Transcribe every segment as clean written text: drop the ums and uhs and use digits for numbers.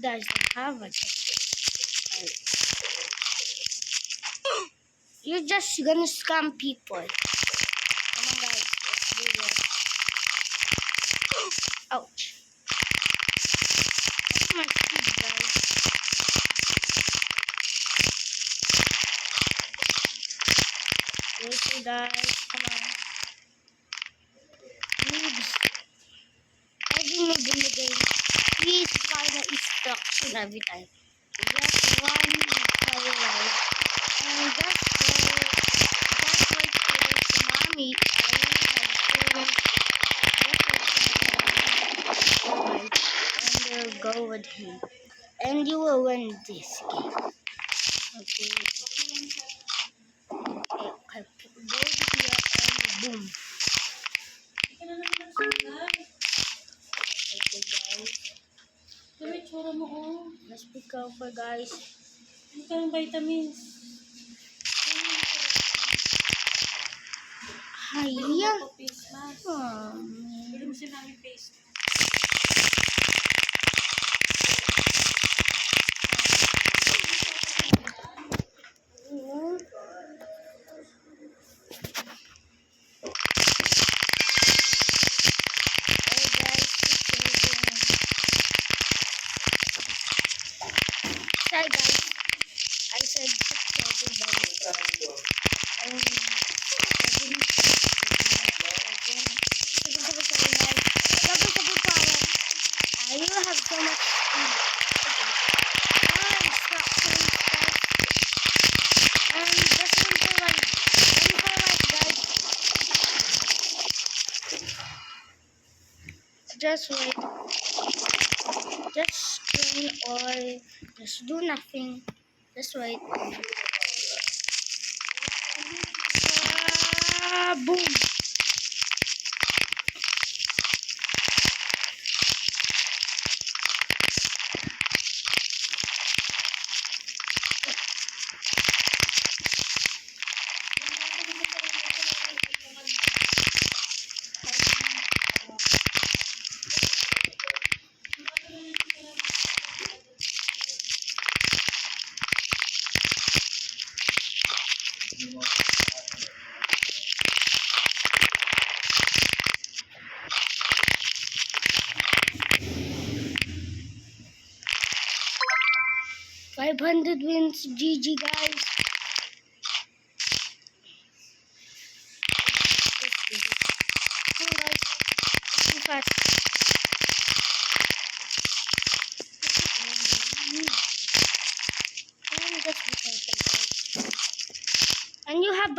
guys don't have a checkpoint. You're just gonna scam people. Come on guys, let's do this. Ouch. That's my speed, guys. Okay guys, come on. Noobs. Every noob in the game, please follow instruction every time. Just one fire life. And just wait for the tsunami. And go with him. And you will win this game. Okay. Okay. Go here and boom. Okay guys. Let's be careful guys. Ano kayong vitamins? Hiya. Face mask. Bili mo sila namin face mask. Sorry guys, I said you have so much speed. And just run for right. Run for right, guys. Just wait. Just spin or just do nothing. Just wait. Boom. $500 wins, GG guys. Come on guys, too fast. And you have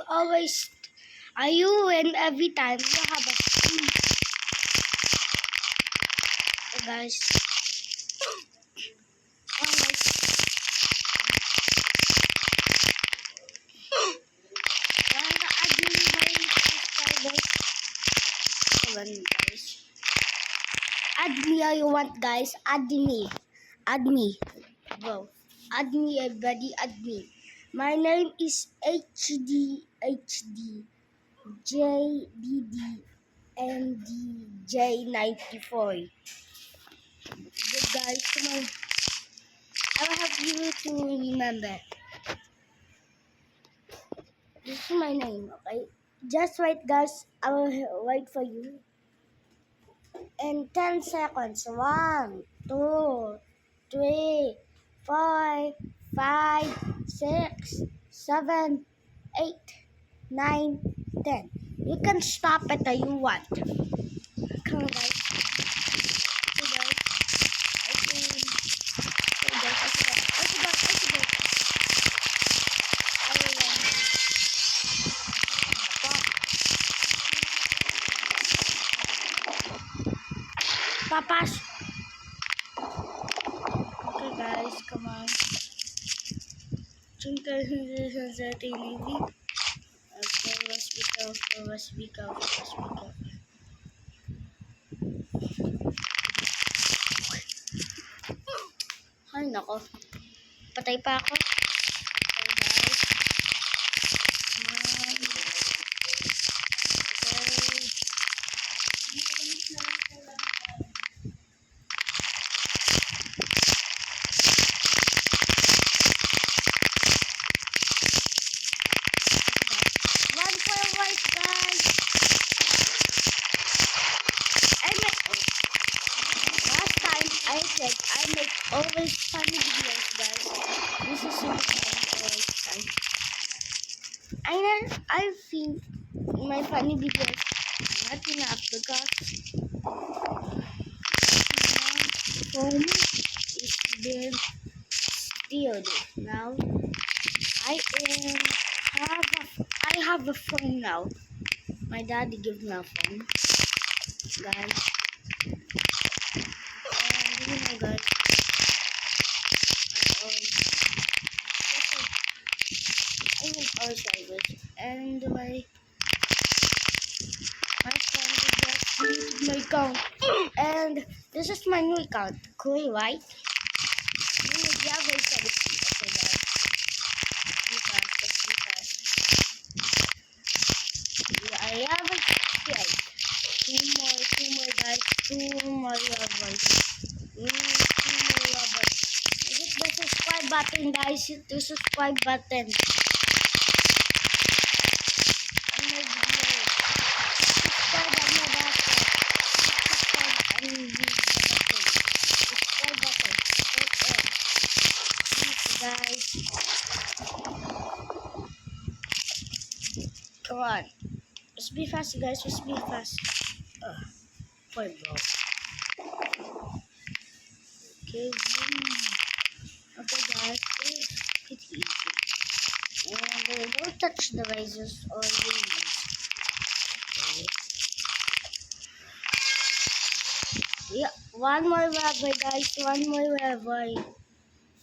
always, you win every time. You have a speed. Okay, guys. Guys. Add me all you want, guys. Add me. Add me. Go. Add me, everybody. Add me. My name is HDHDJDDNDJ94. Good guys, come on. I will help you to remember. This is my name, okay? Just wait, guys. I will wait for you. In 10 seconds. 1, 2, 3, 4, 5, 6, 7, 8, 9, 10. You can stop it if you want. Come on, guys. Okay, guys. Papas. Okay guys, come on. Okay, let's be careful, let's be careful, let's be careful. Ay, nako. Patay pa ako. Okay guys. Come on. Okay. I said I make always funny videos, guys. This is so fun always fun. I think my funny videos are not enough because my phone is being stealed. Now I am I have a phone now. My daddy gave me a phone, guys. And you know, guys, I always like this. And my friend just deleted my account. And this is my new account. Cool, right? You need Java 17. Okay, guys. Be fast, just be fast. Yeah, I have a straight. Two more, guys. Two more levels. We need two more levels. Hit the subscribe button, guys. Hit the subscribe button. On my video. Subscribe on my button. Subscribe on the button. Subscribe button. Hit it. Please, guys. Come on. Just be fast, guys. Just be fast. Poor bro. Okay, okay, guys. It's easy. And don't touch the razors or leaves. Okay. Yeah, one more level, guys. One more level.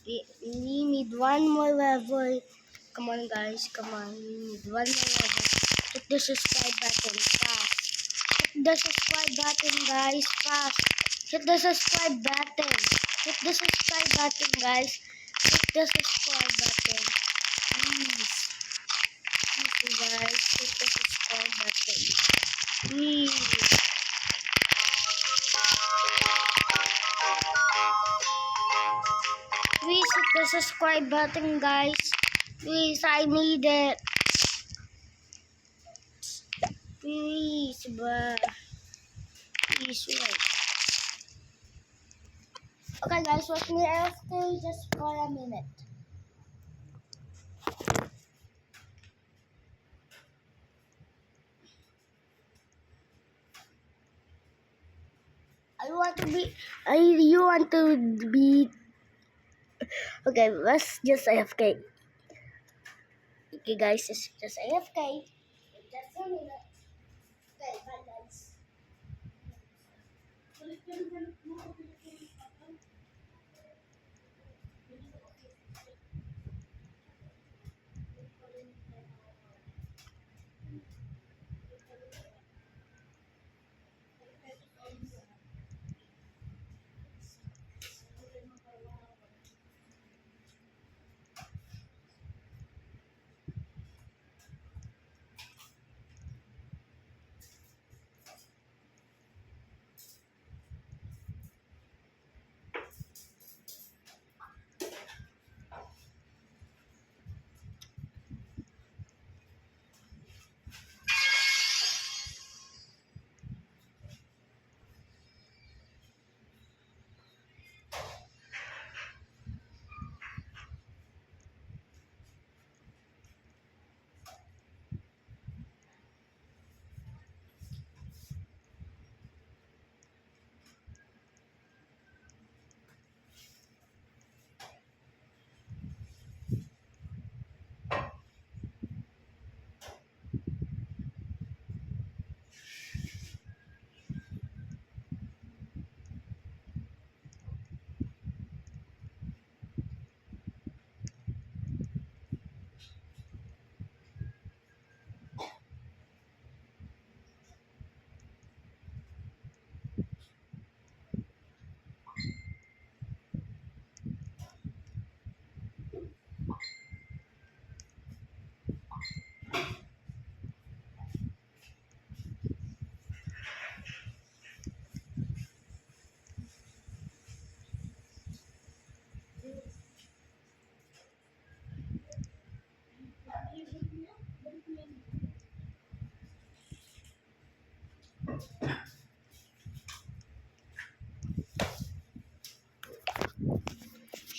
We need one more level. Come on, guys. Come on. We need one more level. Hit the subscribe button fast. Hit the subscribe button, guys. Fast. Hit the subscribe button. Hit the subscribe button, guys. Hit the subscribe button. Please. Please, guys. Hit the subscribe button. Please. Please hit the subscribe button, guys. Please, I need it. Please, but please wait. Okay, guys, watch me AFK just for a minute. You want to be. Okay, let's just AFK. Okay, guys, it's just AFK. Just a minute. Okay, bye, guys.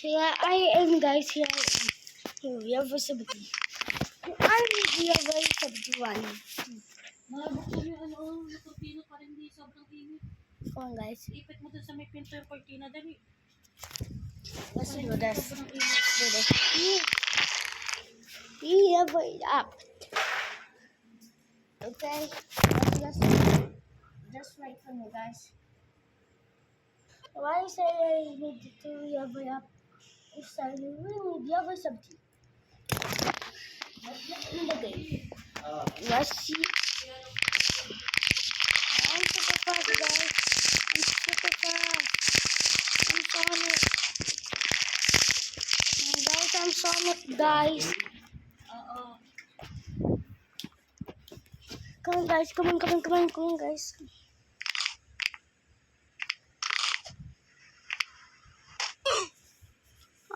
Here I am, guys. Here I am. Here we have a 70. I'm here by 71. Nabuksan yung ano, yung cortina para hindi sobrang init. Come on, guys. Ipit mo dun sa may pinto yung cortina, dali. Let's do this. Sobrang init. Let's do this. Yeah, wait up. Okay. Just wait for me, guys. Why say I need to yabay up? If I really need yabay something. Let's get in the game. Let's see. I'm super fast, guys. I'm super fast. I'm Sonic. Guys, I'm Sonic, guys. Oo. Come on, guys. Come on, guys.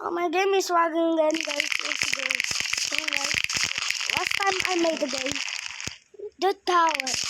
Oh, my game is lagging again, guys. Let's go. Come on, guys. Last time I made the game. The tower.